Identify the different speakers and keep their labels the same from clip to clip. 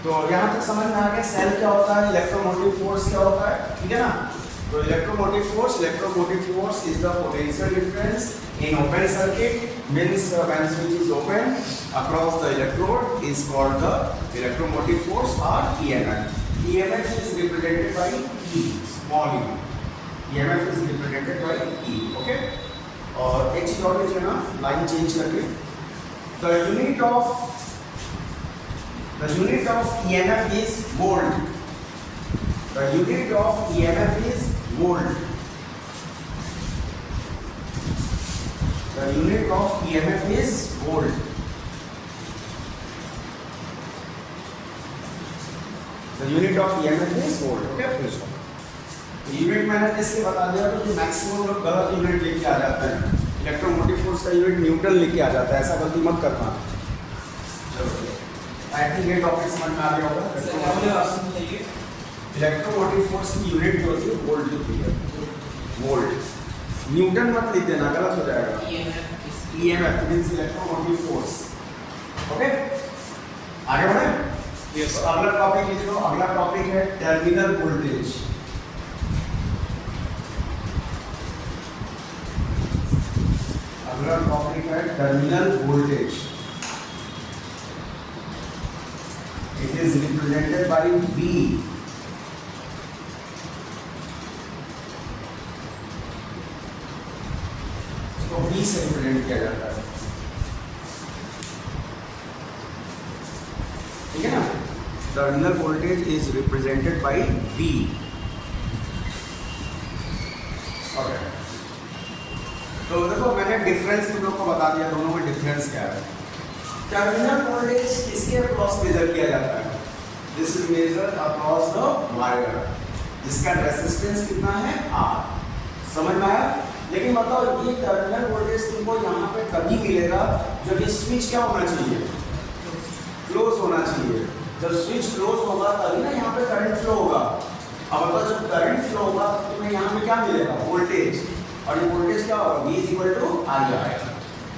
Speaker 1: तो यहाँ तक समझ में आ गया सेल क्या होता है, इलेक्ट्रोमोटिव फोर्स क्या होता है, ठीक है ना। तो electromotive force is the potential difference in open circuit, means when switch is open across the electrode is called the electromotive force or EMF. EMF is represented by E, small e. EMF is represented by E, okay. और एक चीज और लिखना, line change करके, the unit of EMF is volt. The unit of EMF is volt. The unit of EMF is volt. The unit of EMF is volt. Okay, फिर से unit मैंने इसलिए बता दिया क्योंकि मैक्सिमम लोग गलत यूनिट लेके आ जाते हैं। इलेक्ट्रोमोटिव फोर्स का यूनिट न्यूटन लेके आ जाता है, ऐसा गलती मत करना। चलो आई थिंक ये टॉपिक समझ में आ गया होगा। इलेक्ट्रोमोटिव फोर्स की यूनिट जो होती है वोल्ट होती है, वोल्ट। न्यूटन मत लिख देना, गलत हो जाएगा। EMF means electromotive force. Okay, आगे बढ़े। यस, अगला टॉपिक लिख लो। अगला टॉपिक है टर्मिनल वोल्टेज। अगला टॉपिक है terminal voltage. It is represented by V। V से रिप्रेजेंट किया जाता है, ठीक है ना। Terminal voltage is represented by V। Okay, तो देखो मैंने डिफरेंस तुम लोग को बता दिया, दोनों में डिफरेंस क्या है। टर्मिनल वोल्टेज किसके अक्रॉस मेजर किया जाता है? This is measure across the wire, जिसका रेजिस्टेंस कितना है, R। समझ में आया? लेकिन बताओ ये टर्मिनल वोल्टेज तुमको यहाँ पे तभी मिलेगा जब ये स्विच क्या होना चाहिए, क्लोज होना चाहिए। जब स्विच क्लोज होगा तभी ना यहाँ पे करंट फ्लो होगा। अब बताओ जब करंट फ्लो होगा तो तुम्हें यहाँ पे क्या मिलेगा, वोल्टेज। और ये वोल्टेज क्या होगा, V = IR।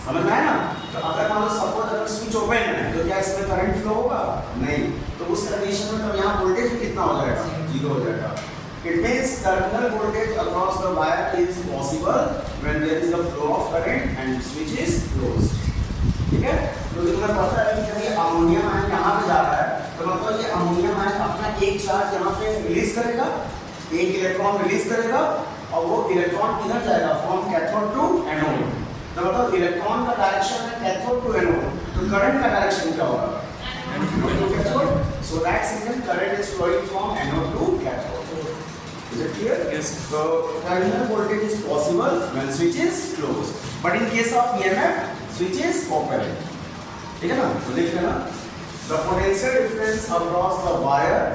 Speaker 1: समझ में आया ना। तो अगर मान लो सपोज अगर स्विच ओपन है तो क्या इसमें करंट फ्लो होगा, नहीं। तो उस कंडीशन में तब यहाँ वोल्टेज कितना हो जाएगा, 0 हो जाएगा। It means terminal voltage across the wire is possible when there is a flow of current and switch is closed. ठीक है। तो तुम्हें पता है कि जब ये अमोनियम आयन यहाँ पे जा रहा है तो मतलब ये अमोनियम आयन अपना एक चार्ज यहाँ पे रिलीज करेगा, एक इलेक्ट्रॉन रिलीज करेगा, और वो इलेक्ट्रॉन किधर जाएगा, फ्रॉम कैथोड टू एनोड। तो मतलब इलेक्ट्रॉन का डायरेक्शन है कैथोड टू एनोड, तो करंट का डायरेक्शन क्या होगा, anode to cathode. So that's reason current is flowing from anode to cathode. Is it clear? Yes. So terminal voltage is possible when switch is closed, but in case of EMF, switch is open. ठीक है ना? तो देख लेना। The potential difference across the wire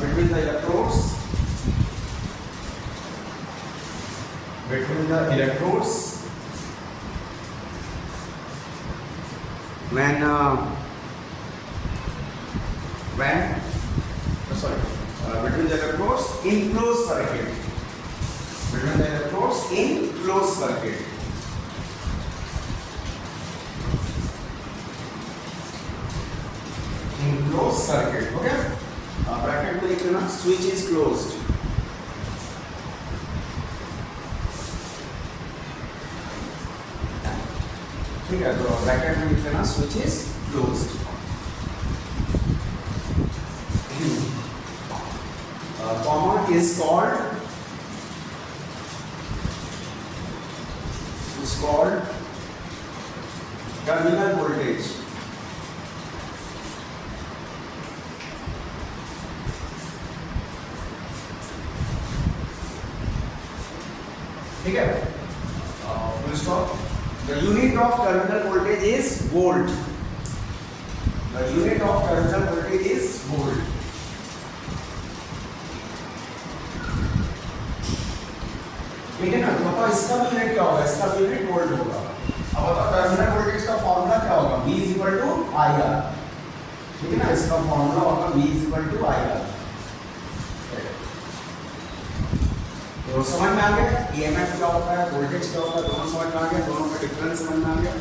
Speaker 1: between the electrodes when between the electrodes in closed circuit, between the electrodes in closed circuit. In closed circuit, okay. Bracket में लिख लेना, switch is closed. ठीक है, तो ब्रैकेट में लिख लेना, switch is closed. Comma is called terminal voltage. ठीक है, full stop. The unit of terminal voltage is volt. The unit of terminal voltage is volt. ठीक है ना। तो बताओ इसका भी यूनिट क्या होगा, इसका भी यूनिट वोल्ट होगा। अब बताओ टर्मिनल वोल्टेज का फॉर्मूला क्या होगा, V equal to I R, ठीक है ना, इसका फॉर्मूला होगा V equal to I R. तो समझ में आ गया ईएमएफ क्या होता है, वोल्टेज क्या होता है, दोनों समझ में आ गया, दोनों का डिफरेंस समझ में आ गया,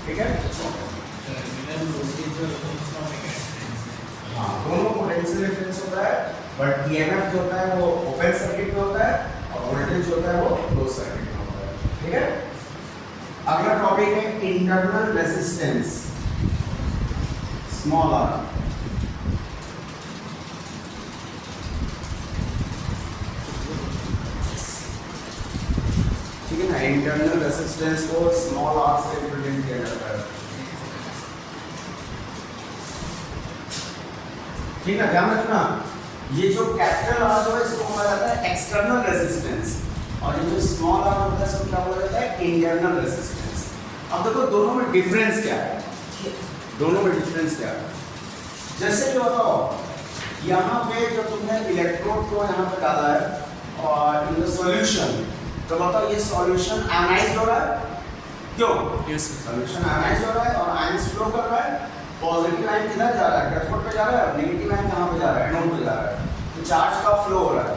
Speaker 1: ठीक है। हाँ, दोनों पोटेंशियल डिफरेंस होता है, बट ईएमएफ जो होता है वो ओपन सर्किट में होता है और वोल्टेज जो होता है वो क्लोज सर्किट में होता है, ठीक है। अगला टॉपिक है इंटरनल रेजिस्टेंस, स्मॉल आर। ठीक है ना, इंटरनल रेजिस्टेंस को स्मॉल आर से रिप्रेजेंट किया जाता है, ठीक है। ध्यान रखना, ये जो कैपिटल आर जो है इसको बोला जाता है एक्सटर्नल रेजिस्टेंस, और ये जो स्मॉल आर होता है इसको क्या बोला जाता है इंटरनल रेजिस्टेंस। अब देखो दोनों में डिफरेंस क्या है, दोनों में डिफरेंस क्या है। जैसे कि बताओ यहाँ पे जो तुमने इलेक्ट्रोड को यहाँ पे डाला है और इन द सॉल्यूशन, तो बताओ ये सॉल्यूशन आयनाइज हो रहा है, क्यों?
Speaker 2: यस
Speaker 1: सॉल्यूशन आयनाइज हो रहा है और आयंस फ्लो कर रहा है। पॉजिटिव आयन किधर जा रहा है, कैथोड पे जा रहा है, नेगेटिव आयन कहाँ पे जा रहा है, एनोड पे जा रहा है। तो चार्ज का फ्लो हो रहा है।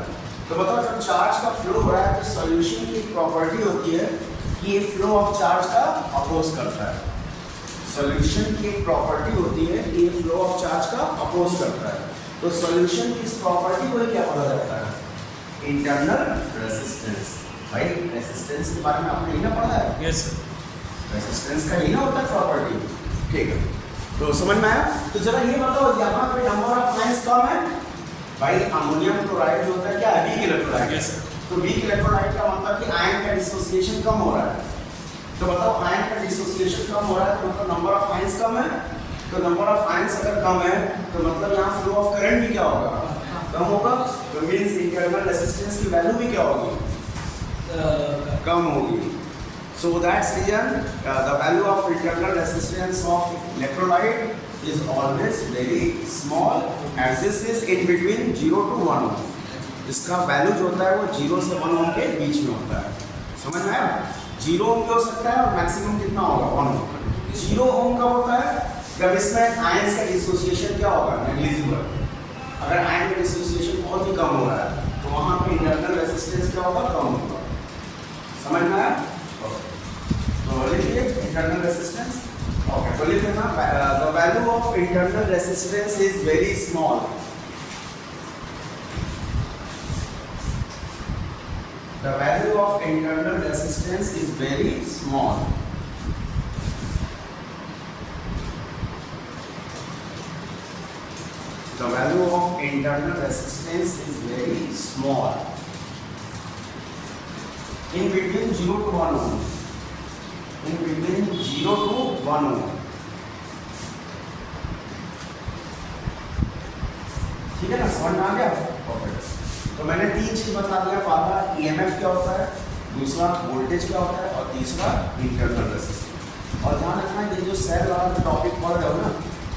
Speaker 1: तो बताओ जब चार्ज का फ्लो हो रहा है तो सॉल्यूशन की प्रॉपर्टी होती है कि ये फ्लो ऑफ चार्ज का अपोज करता है। सॉल्यूशन की एक प्रॉपर्टी होती है कि ये फ्लो ऑफ चार्ज का अपोज करता है। तो सॉल्यूशन की इस प्रॉपर्टी को क्या बोला जाता है, इंटरनल रेजिस्टेंस। भाई रेजिस्टेंस के बारे में आपने ही ना पढ़ा है,
Speaker 2: यस
Speaker 1: रेजिस्टेंस का ही ना होता है प्रॉपर्टी, ठीक है। तो समझ में आया। तो जरा ये बताओ यहाँ पे नंबर ऑफ आयंस कम है, भाई अमोनियम क्लोराइड जो होता है क्या है, वीक इलेक्ट्रोलाइट।
Speaker 2: यस
Speaker 1: तो वीक इलेक्ट्रोलाइट का मतलब कि आयन का डिसोसिएशन कम हो रहा है। तो बताओ आयन का डिसोसिएशन कम हो रहा है तो मतलब नंबर ऑफ आयंस कम है। तो नंबर ऑफ आयंस अगर कम है तो मतलब यहाँ फ्लो ऑफ करंट भी क्या होगा, कम होगा। तो मींस इंटरनल रेजिस्टेंस की वैल्यू भी क्या होगी, कम होगी। So that's reason the value of internal resistance of electrolyte is always very small and this is in between 0 to 1 ohm. इसका वैल्यू जो होता है वो 0 से 1 ohm के बीच में होता है। समझ में आया? 0 ohm भी हो सकता है और मैक्सिमम कितना होगा 1 ohm। 0 ohm कब होता है, जब इसमें आयंस का डिसोसिएशन क्या होगा, नेग्लिजिबल। अगर आयन का डिसोसिएशन बहुत ही कम हो रहा है तो वहाँ पे इंटरनल रेजिस्टेंस क्या होगा, कम होगा। समझ में आया? तो लिखिए इंटरनल रेजिस्टेंस। ओके, तो लिखिए ना the value of internal resistance is very small. The value of internal resistance is very small. The value of internal resistance is very small, in between 0 to 1 ohm. In between 0 to 1 ohm. ठीक है ना, समझ में आ गया? तो मैंने 3 चीज बता दिया। पहला ईएमएफ क्या होता है, दूसरा वोल्टेज क्या होता है और तीसरा इंटरनल रेजिस्टेंस। और ध्यान रखना ये जो सेल वाला टॉपिक पढ़ रहे हो ना,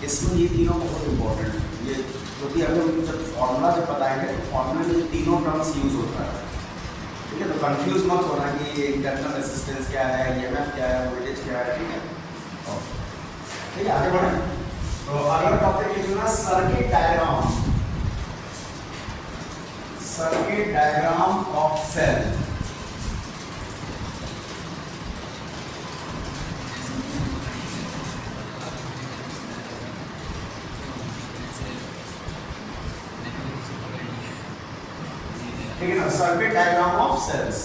Speaker 1: इसमें ये तीनों बहुत इंपॉर्टेंट है। ये क्योंकि अगर जब फॉर्मूला जब बताएंगे तो फॉर्मूले में ये तीनों टर्म्स यूज होता है, ठीक है। तो कंफ्यूज मत होना कि इंटरनल रेजिस्टेंस क्या है, ईएमएफ क्या है, वोल्टेज क्या है, ठीक है। ठीक है, आगे बढ़ें। तो अगला टॉपिक है जो ना circuit diagram. Circuit diagram of cell. ठीक है ना, सर्किट डायग्राम ऑफ सेल्स।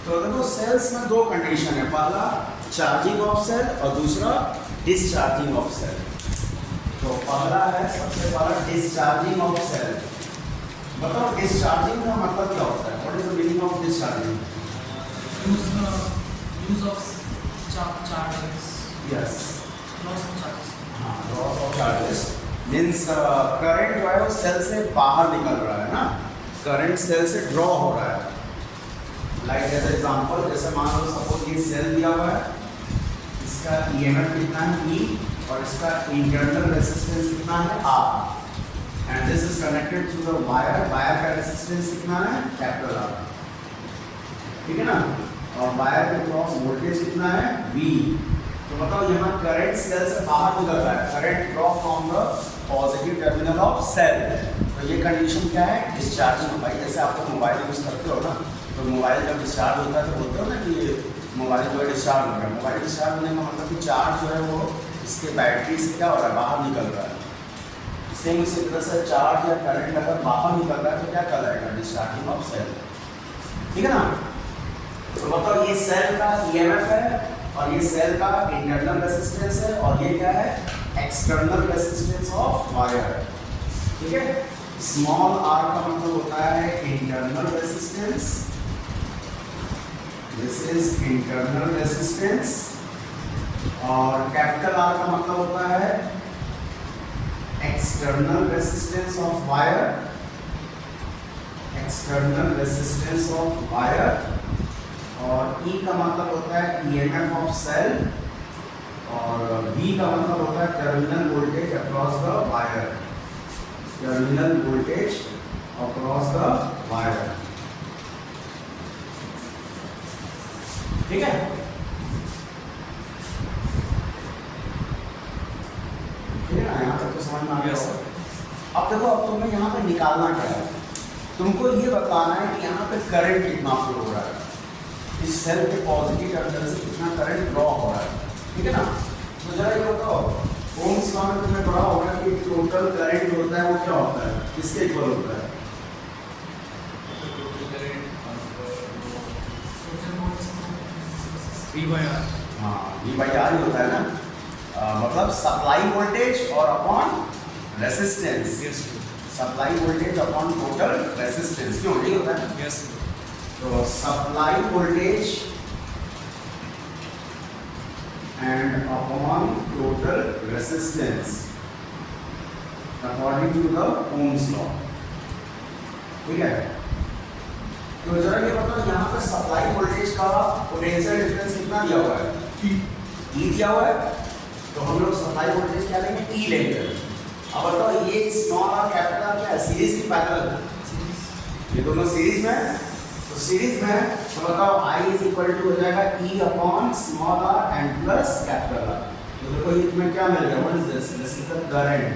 Speaker 1: तो देखो सेल्स में 2 कंडीशन है, पहला चार्जिंग ऑफ सेल और दूसरा डिस्चार्जिंग ऑफ सेल। तो पहला है सबसे पहला डिस्चार्जिंग ऑफ सेल। बताओ डिस्चार्जिंग का मतलब क्या होता है, what is the meaning of discharging?
Speaker 2: Use of charges.
Speaker 1: Yes,
Speaker 2: loss of charges.
Speaker 1: हाँ, loss of charges means current जो है वो सेल से बाहर निकल रहा है ना, करंट सेल से ड्रॉ हो रहा है। लाइक एज एग्जांपल, जैसे मान लो सपोज ये सेल दिया हुआ है, इसका ईएमएफ कितना है ई और इसका इंटरनल रेजिस्टेंस कितना है R, and this is connected to the wire. Wire का रेजिस्टेंस कितना है, कैपिटल आर, ठीक है ना। और वायर के क्रॉस वोल्टेज कितना है, वी, तो बताओ यहाँ करंट सेल से बाहर निकल रहा है, current flow from the positive terminal of cell. तो ये कंडीशन क्या है, डिस्चार्जिंग। भाई जैसे आपको मोबाइल यूज़ करते हो ना, तो मोबाइल जब डिस्चार्ज होता है तो बोलते हो ना कि मोबाइल जो है डिस्चार्ज हो गया। मोबाइल डिस्चार्ज होने का मतलब कि चार्ज जो है वो इसके बैटरी से क्या हो रहा है, बाहर निकल रहा है। सेम इसी तरह से चार्ज या करंट अगर बाहर निकल रहा है तो क्या कहलाएगा, डिस्चार्जिंग ऑफ सेल। ठीक है ना। तो बताओ ये सेल का ईएमएफ है और ये सेल का इंटरनल रेजिस्टेंस है, और ये क्या है, एक्सटर्नल रेजिस्टेंस ऑफ वायर। ठीक है। स्मॉल आर का मतलब होता है internal resistance, this is internal resistance, और कैपिटल आर का मतलब होता है external resistance of wire, external resistance of wire, और ई का मतलब होता है ईएमएफ ऑफ सेल, और वी का मतलब होता है terminal voltage across the wire, terminal voltage across the wire. ठीक है। ठीक है ना, यहाँ तक तो समझ में आ गया होगा। अब देखो, अब तुम्हें यहाँ पे निकालना क्या है, तुमको ये बताना है कि यहाँ पे करंट कितना फ्लो हो रहा है, इस सेल के पॉजिटिव टर्मिनल से कितना करंट ड्रॉ हो रहा है। ठीक है ना। तो जरा ये बताओ, ओम्स लॉ में तुम्हें पढ़ा होगा कि टोटल करंट होता है वो क्या होता है, किसके इक्वल होता है? हाँ, V/R ही होता है ना। मतलब सप्लाई वोल्टेज और upon resistance, supply voltage upon total resistance, क्यों नहीं होता है? तो supply voltage and upon total resistance according to the Ohm's law. ठीक है। तो जरा ये बताओ, यहाँ पे सप्लाई वोल्टेज का पोटेंशियल डिफरेंस कितना दिया हुआ है? E दिया हुआ है। तो हम लोग सप्लाई वोल्टेज क्या लेंगे, E लेंगे। अब बताओ, ये स्मॉल और कैपिटल आर क्या है, सीरीज की पैरेलल? ये दोनों सीरीज में है। तो सीरीज में तो बताओ I इज इक्वल टू हो जाएगा E upon small r and plus capital R। तो देखो ये तुम्हें क्या मिल गया, what is this, this is the current.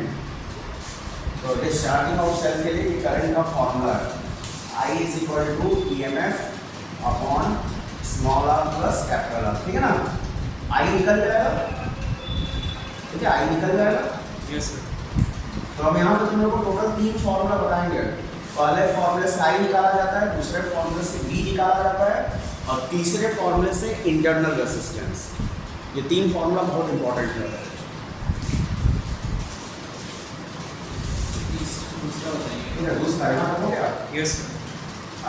Speaker 1: तो डिस्चार्जिंग ऑफ सेल के लिए ये करंट का फॉर्मूला है, I is equal to EMF upon small r plus capital R। ठीक है ना। I निकल जाएगा। ठीक है, I निकल जाएगा।
Speaker 2: Yes sir.
Speaker 1: तो अब यहाँ पे तुम लोग को टोटल 3 फॉर्मूला बताएंगे। पहले फॉर्मूले से I निकाला जाता है, दूसरे फॉर्मूले से V निकाला जाता है, और तीसरे फॉर्मूले से इंटरनल रेजिस्टेंस। ये 3 फॉर्मूला बहुत इंपॉर्टेंट है।
Speaker 2: दूसरा बताइए।
Speaker 1: ठीक है, दूसरा यहाँ हो गया।
Speaker 2: Yes sir.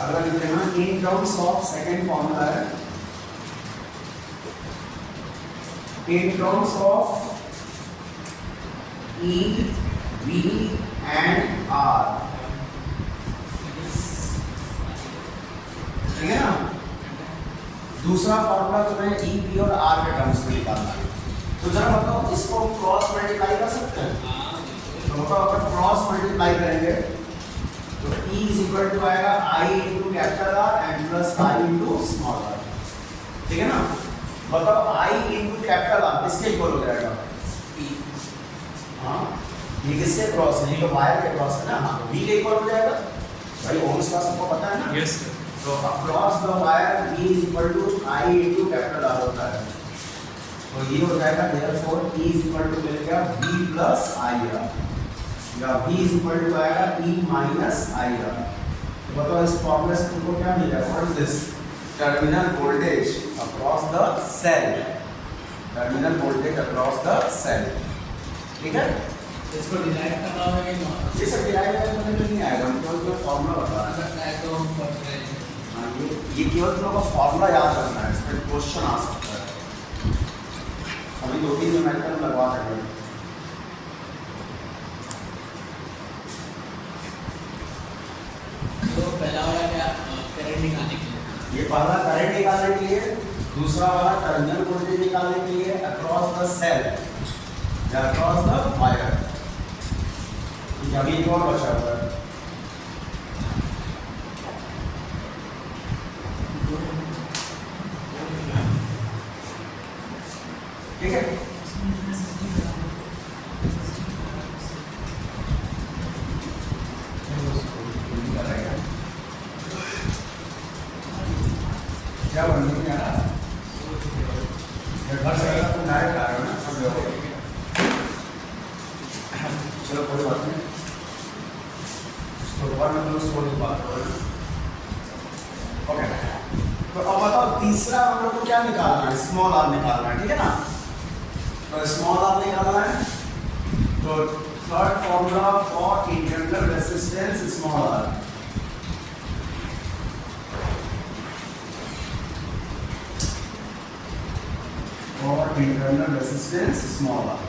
Speaker 1: अगला लिखते हैं in terms of, second formula है in terms of E, V and R। ठीक है ना। दूसरा फॉर्मूला तुम्हें E, V और R के टर्म्स में निकालना है। तो जरा बताओ, इसको क्रॉस मल्टीप्लाई कर सकते हैं? तो बताओ, अगर क्रॉस मल्टीप्लाई करेंगे तो E इज इक्वल टू आएगा I into capital R and plus I into small r। ठीक है ना। बताओ I इंटू कैपिटल R किसके इक्वल हो जाएगा? P। हाँ, ये किसके क्रॉस है, ये तो वायर के क्रॉस है ना। हाँ, तो V के इक्वल हो जाएगा। भाई ओम्स लॉ सबको पता है ना।
Speaker 2: Yes sir.
Speaker 1: तो across the wire V is equal to I into capital R होता है। तो ये हो जाएगा, therefore E is equal to मिल गया V प्लस IR, या V इज इक्वल टू आएगा E माइनस IR। तो बताओ इस फॉर्मूले से तुमको क्या मिल जाएगा, what is this, terminal voltage across the cell, terminal voltage across the cell. ठीक है।
Speaker 2: इसको डिराइव करना होगा कि नहीं?
Speaker 1: ये सब डिराइव करने में नहीं आएगा, हमको इसका फॉर्मूला बता रहा है।
Speaker 2: तो हम पढ़ रहे हैं।
Speaker 1: हाँ, ये केवल तुम लोग का फॉर्मूला याद रखना है, इस पर क्वेश्चन आ सकता है। अभी 2-3 न्यूमेरिकल में लगवा देंगे।
Speaker 2: तो पहला वाला क्या, करंट निकालने के लिए?
Speaker 1: ये पहला करंट निकालने के लिए, दूसरा वाला टर्मिनल वोल्टेज निकालने के लिए अक्रॉस द सेल या अक्रॉस द वायर। अभी एक और बचा हुआ है, ठीक है। क्या बनने में आ रहा है? घर से आएगा तो डायरेक्ट आ रहा है ना, सब हो गया। चलो कोई बात नहीं, उसको बाद में उसको बात करो। ओके, तो अब बताओ तीसरा हम लोग को क्या निकालना है? स्मॉल आर निकालना है, ठीक है ना। तो स्मॉल आर निकालना है, तो third formula for internal resistance small R, और इंटरनल रेजिस्टेंस स्मॉल आर।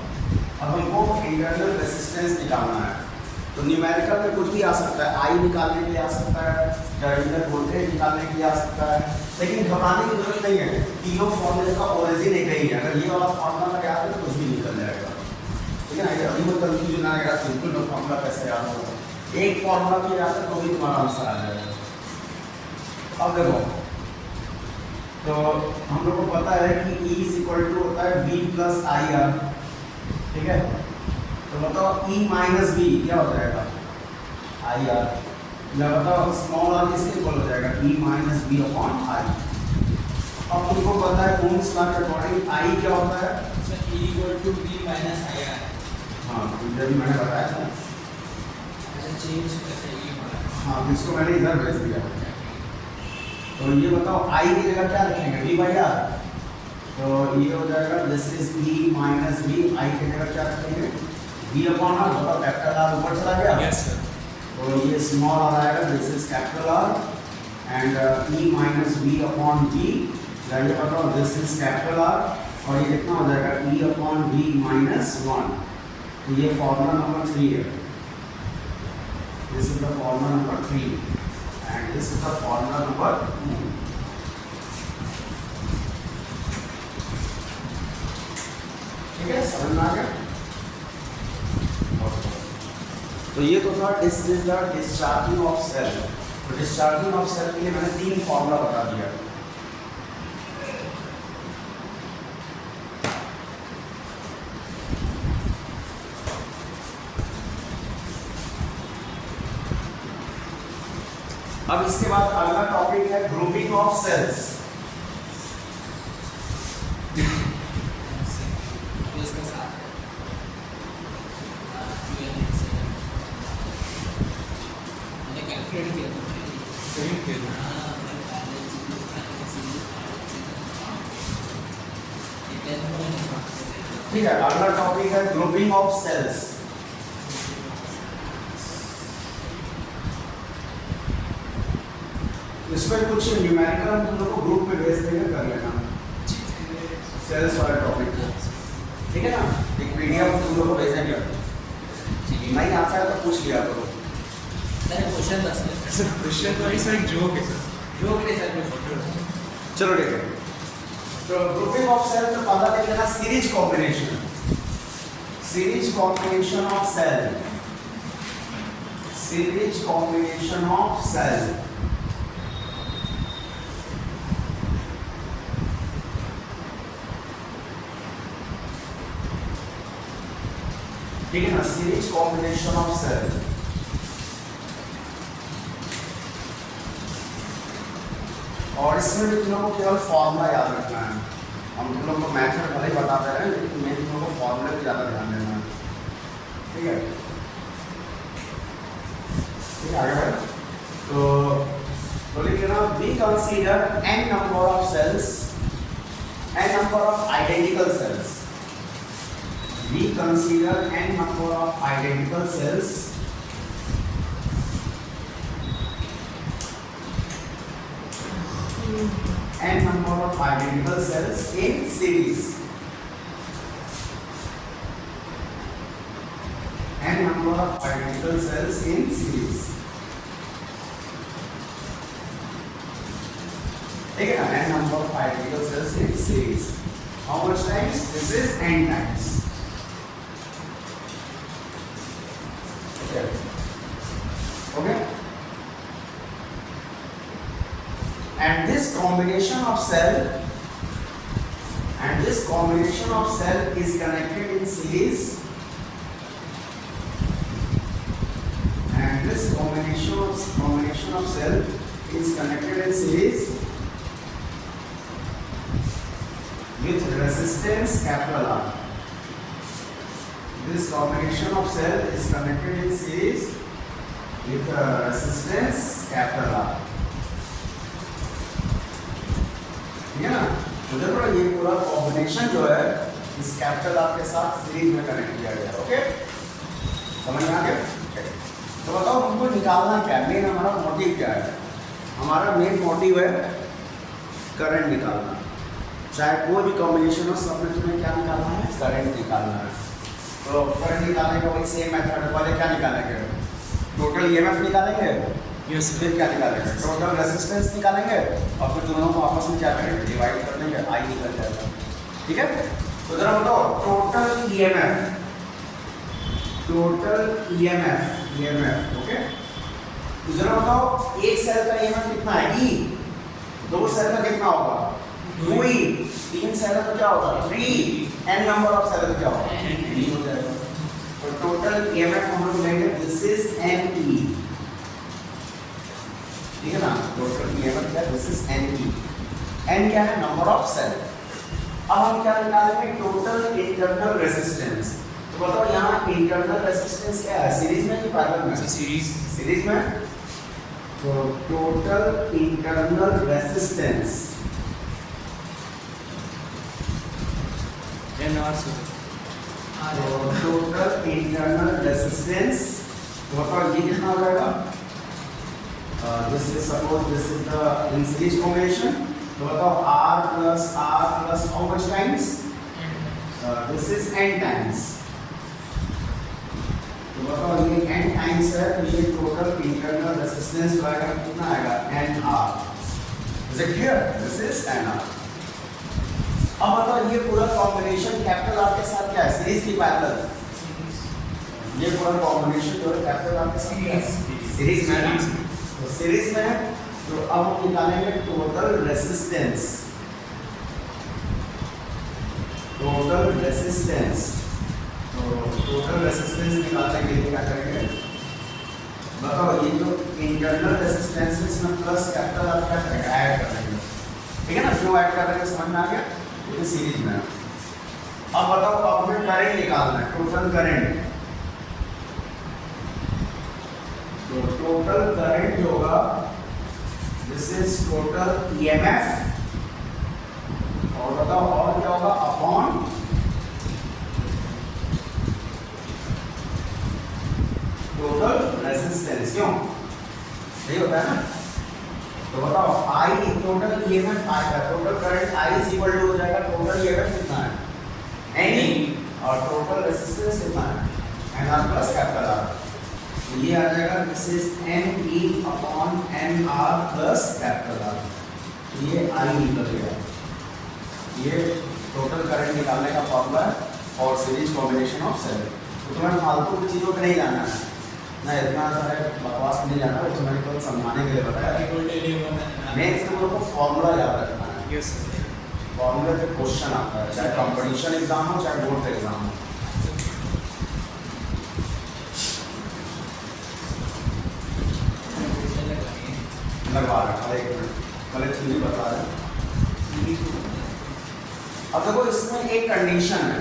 Speaker 1: अब हमको इंटरनल रेजिस्टेंस निकालना है, तो न्यूमेरिकल में कुछ भी आ सकता है, आई निकालने के लिए आ सकता है, टर्मिनल वोल्टेज निकालने के लिए आ सकता है, लेकिन घबराने की जरूरत नहीं है। तीनों फॉर्मूले का ओरिजिन एक ही है। अगर ये वाला फॉर्मूला लगा तो कुछ भी निकल जाएगा, ठीक है ना। अभी वो कंफ्यूजन आएगा सिंपल फॉर्मूला कैसे याद होगा, एक फॉर्मूला भी याद है तो भी तुम्हारा आंसर आ जाएगा। अब देखो, तो हम लोग को पता है कि E इज इक्वल टू होता है V प्लस आई आर, ठीक है। तो बताओ E माइनस V क्या हो जाएगा? I R. या बताओ स्मॉल आर किसके इक्वल हो जाएगा? E minus V upon I. अब तुमको पता है ओम्स लॉ के अकॉर्डिंग I क्या होता है?
Speaker 2: E equal to V minus I R.
Speaker 1: हाँ, जब भी मैंने बताया था।
Speaker 2: अच्छा, चेंज कैसे ये होगा?
Speaker 1: हाँ, तो इसको मैंने इधर भेज दिया। तो ये बताओ I की जगह क्या रखेंगे? V by R. तो ये हो जाएगा this is E minus V, I की जगह क्या रखेंगे? V upon R. बताओ कैपिटल आर ऊपर चला गया?
Speaker 2: Yes sir.
Speaker 1: तो ये स्मॉल आर आएगा, this is capital R, and E minus V upon V, या ये बताओ दिस इज कैपिटल आर, और ये कितना हो जाएगा? E upon V minus 1। तो ये फॉर्मूला नंबर 3 है। This is the formula number 3 and this is the formula number 2. ठीक है, समझ में आ गया? तो ये तो था this is the discharging of cell. तो डिस्चार्जिंग ऑफ सेल के लिए मैंने 3 फॉर्मूला बता दिया। अब इसके बाद अगला टॉपिक है ग्रुपिंग ऑफ सेल्स।
Speaker 2: इसका साथ मैंने कैलकुलेट किया था।
Speaker 3: सही किया।
Speaker 1: ठीक है, अगला टॉपिक है ग्रुपिंग ऑफ सेल्स। इसमें कुछ न्यूमेरिकल हम तुम लोग को ग्रुप में भेज देंगे, कर लेना सेल्स वाला टॉपिक, ठीक है ना। एक पीडीएफ तुम लोग को भेजेंगे, नहीं आता है तो पूछ लिया करो।
Speaker 2: सर क्वेश्चन था
Speaker 3: सर क्वेश्चन तो ऐसा एक जोक है सर।
Speaker 2: जो भी सर में फोटो
Speaker 1: चलो ठीक है, तो ग्रुपिंग ऑफ सेल्स में पता देख लेना series combination, series combination of cell, series combination of cell. ठीक है ना, सीरीज कॉम्बिनेशन ऑफ सेल। और इसमें भी तुम लोगों को केवल फॉर्मूला याद रखना है। हम तुम लोग को मैथड भले ही बताते रहे, लेकिन मैं तुम लोगों को फॉर्मूले पे ज़्यादा ध्यान देना है, ठीक है। ठीक है, आगे बढ़े। तो लिख लेना we consider n number of cells, n number of identical cells. We consider n number of identical cells n number of identical cells in series, n number of identical cells in series, ठीक है ना, n number of identical cells in series. How much times? This is n times. Okay, and this combination of cell and this combination of cell is connected in series and this combination of cell is connected in series with resistance capital R. This combination of cell is connected in series with resistance capital R. ठीक है ना? तो देखो ये पूरा combination जो है इस कैपिटल आर के साथ सीरीज में कनेक्ट किया गया है। ओके, समझ में आ गया? तो बताओ हमको निकालना क्या है, मेन हमारा मोटिव क्या है? हमारा मेन मोटिव है करंट निकालना। चाहे कोई भी कॉम्बिनेशन हो, सब में तुम्हें क्या निकालना है? करंट निकालना है। तो करंट निकालने का वही सेम मेथड वाले क्या निकालेंगे? टोटल ईएमएफ निकालेंगे,
Speaker 3: यस सर।
Speaker 1: फिर क्या निकालेंगे? टोटल रेजिस्टेंस निकालेंगे और फिर दोनों को आपस में क्या करेंगे? डिवाइड कर देंगे, आई निकल जाएगा। ठीक है, तो जरा बताओ टोटल ईएमएफ, ओके। तो जरा बताओ एक सेल का ईएमएफ कितना है? ई। दो सेल का कितना होगा? 2E। तीन सेल का क्या होगा? 3। एन नंबर ऑफ सेल का क्या होगा? E हो जाएगा। तो टोटल ईएमएफ हम लोग लेंगे, दिस इज NE। ठीक है ना? टोटल ईएमएफ क्या? This is NE। N क्या है? Number of cell. अब हम क्या निकालेंगे? Total internal resistance. तो बताओ यहाँ इंटरनल रेजिस्टेंस क्या है? सीरीज में कि पैरेलल में? सीरीज में। तो total internal resistance
Speaker 3: NR sir.
Speaker 1: तो टोटल इंटरनल रेजिस्टेंस तो बताओ ये कितना हो जाएगा? This is suppose this is the in series combination. तो बताओ R plus how much times? This is n times. तो बताओ ये n टाइम्स है, तो ये टोटल इंटरनल रेजिस्टेंस जो आएगा कितना आएगा? NR। Is it clear? This is NR। अब बताओ ये पूरा कॉम्बिनेशन कैपिटल आर के साथ क्या है? सीरीज की पैरेलल? ये पूरा कॉम्बिनेशन जो है कैपिटल आर के साथ क्या है? सीरीज में है। तो सीरीज में है, तो अब हम निकालेंगे टोटल रेजिस्टेंस। तो टोटल रेजिस्टेंस निकालने के लिए क्या करेंगे? बताओ ये जो इंटरनल रेजिस्टेंस है इसमें प्लस कैपिटल आर क्या करेंगे? ऐड करेंगे। ठीक है ना? क्यों ऐड कर रहे हैं समझ में आ गया? तो सीरीज में। अब बताओ अब हमें करंट निकालना है, टोटल करंट। तो टोटल करंट जो होगा दिस इज टोटल ईएमएफ और बताओ और क्या होगा? Upon total resistance. क्यों? सही होता है ना? तो बताओ I टोटल ईएमएफ आएगा, total current I is equal to हो जाएगा टोटल ईएमएफ कितना है? NE। और टोटल रेजिस्टेंस कितना है? NR plus capital R। तो ये आ जाएगा this is NE upon NR plus capital R। तो ये I निकल गया। ये टोटल करंट निकालने का फॉर्मूला है और सीरीज कॉम्बिनेशन ऑफ सेल। तो तुम्हें फालतू की चीज़ों पे नहीं जाना है ना, इतना सारे बकवास नहीं जाना, वो तो मैंने केवल समझाने के लिए बताया। नेक्स्ट तुम लोग को फॉर्मूला याद रखना है।
Speaker 3: Yes sir.
Speaker 1: फॉर्मूला से क्वेश्चन आता है, चाहे कंपटीशन एग्जाम हो चाहे बोर्ड का एग्जाम हो। लगवा रहा है, एक मिनट पहले थ्योरी बता रहे। अब देखो इसमें एक कंडीशन है,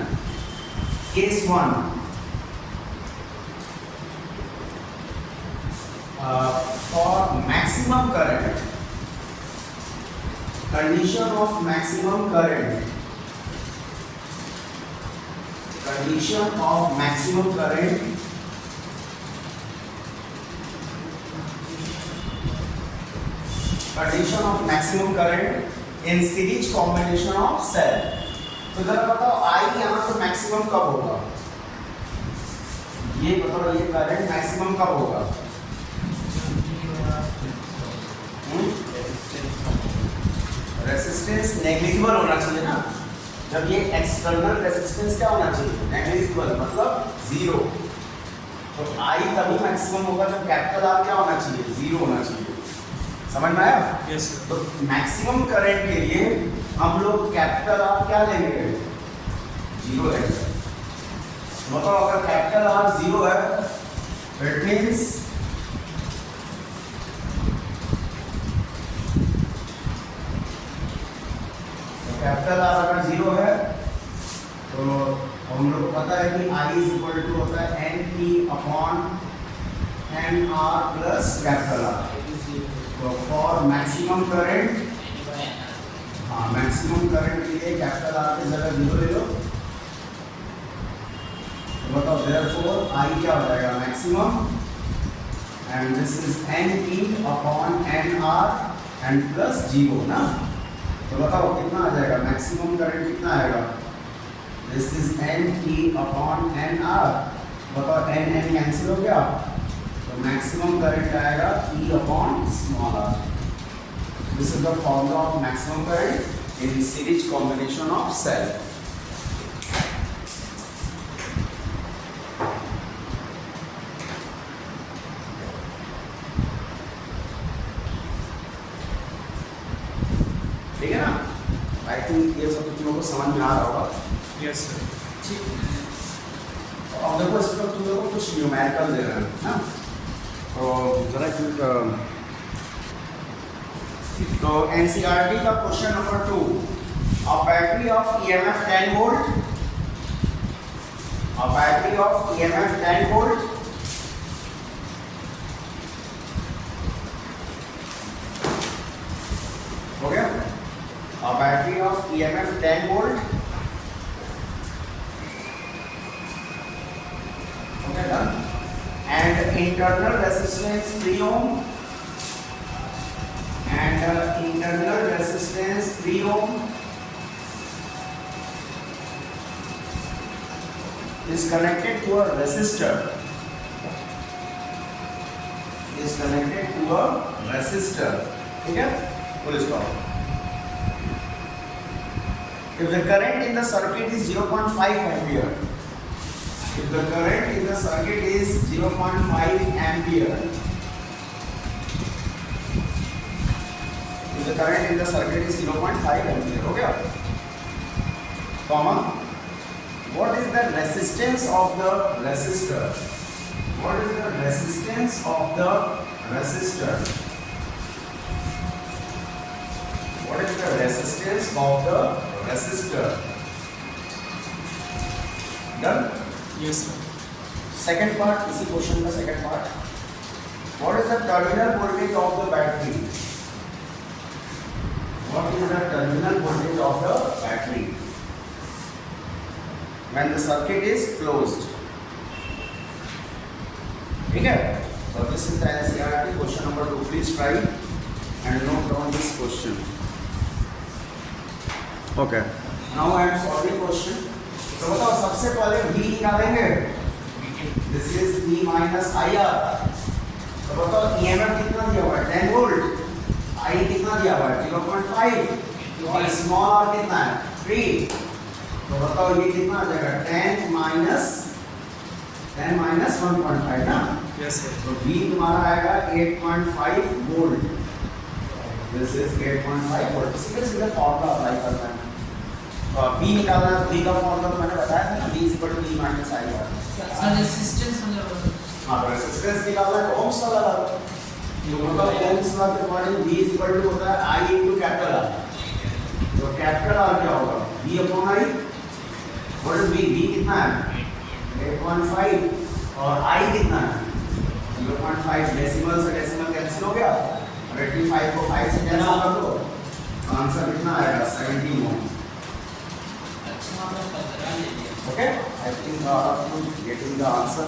Speaker 1: case 1 for maximum current, condition of maximum current, condition of maximum current in series combination of cell। तो जरा बताओ I यहाँ पे मैक्सिमम कब होगा? ये बताओ ये करंट मैक्सिमम कब होगा? रेजिस्टेंस नेग्लिजिबल होना चाहिए ना। जब ये एक्सटर्नल रेजिस्टेंस क्या होना चाहिए? नेग्लिजिबल, मतलब जीरो। तो I तभी मैक्सिमम होगा जब कैपिटल R क्या होना चाहिए? जीरो होना चाहिए। समझ में आया?
Speaker 3: Yes sir.
Speaker 1: तो मैक्सिमम करंट के लिए हम लोग कैपिटल आर क्या लेंगे, जीरो लेंगे। मतलब अगर कैपिटल आर जीरो है इट मीन्स कैपिटल आर अगर जीरो है तो हम लोग को पता है कि I इज इक्वल टू होता है N P upon N R plus capital R. तो फॉर मैक्सिमम करंट, हाँ मैक्सिमम करंट के लिए कैपिटल आर की जगह जीरो ले लो। तो बताओ देयरफॉर I क्या हो जाएगा, maximum, and this is N P upon N R and plus zero ना। तो बताओ कितना आ जाएगा, मैक्सिमम करंट कितना आएगा, this is N P upon N R. बताओ एन एन कैंसिल हो गया, तो मैक्सिमम करंट आएगा E upon small R. This is the formula of maximum current in series combination of cell. ठीक है ना, आई थिंक ये सब तुम लोगों को समझ में आ रहा होगा।
Speaker 3: Yes sir.
Speaker 1: अब देखो इस पर तुम लोगों को कुछ न्यूमेरिकल दे रहे हैं ना, तो जरा तो एनसीईआरटी का question number 2, a battery of EMF 10 volt, a battery of EMF 10 volt हो गया, a battery of EMF 10 volt, okay done, and internal resistance 3 ohm, and internal resistance 3 ohm is connected to a resistor, is connected to a resistor, ठीक है, full stop। If the current in the circuit is 0.5 ampere, if the current in the circuit is 0.5 ampere, if the current in the circuit is 0.5 ampere, हो गया, comma, what is the resistance of the resistor? What is the resistance of the resistor? What is the resistance of the resistor? Done?
Speaker 3: Yes sir.
Speaker 1: Second part, इसी question का second part. What is the terminal voltage of the battery? What is the terminal voltage of the battery when the circuit is closed? ठीक है? So this is the NCERT question number 2. Please try and note down this question. Okay. Now I am solving question. तो बताओ सबसे पहले V निकालेंगे, this is V minus IR। तो बताओ EMF कितना दिया हुआ है, 10 वोल्ट, I कितना दिया हुआ है, 0.5, और स्मॉल r कितना है, 3। तो बताओ ये कितना आ जाएगा, 10 माइनस 1.5 ना।
Speaker 3: Yes sir.
Speaker 1: तो V तुम्हारा आएगा 8.5 वोल्ट, दिस इज 8.5 वोल्ट। सीधे सीधे फॉर्मूला अप्लाई करना है। V निकालना है, V का फॉर्मूला तो मैंने बताया था ना, V is equal to V minus IR।
Speaker 2: Sir resistance मतलब
Speaker 1: हाँ, तो रेजिस्टेंस निकालना है तो ओम्स ला लगा दो। तो मतलब ओम्स ला के according V is equal to होता है I इनटू कैपिटल R। तो कैपिटल R क्या होगा, V upon I। What is V, V कितना है, 8.5, और I कितना है, 0.5। डेसिमल से डेसिमल कैंसिल हो गया, 85 को 5 से कैंसिल कर दो, आंसर कितना आएगा, 17 ओम। Okay, I think you getting the answer.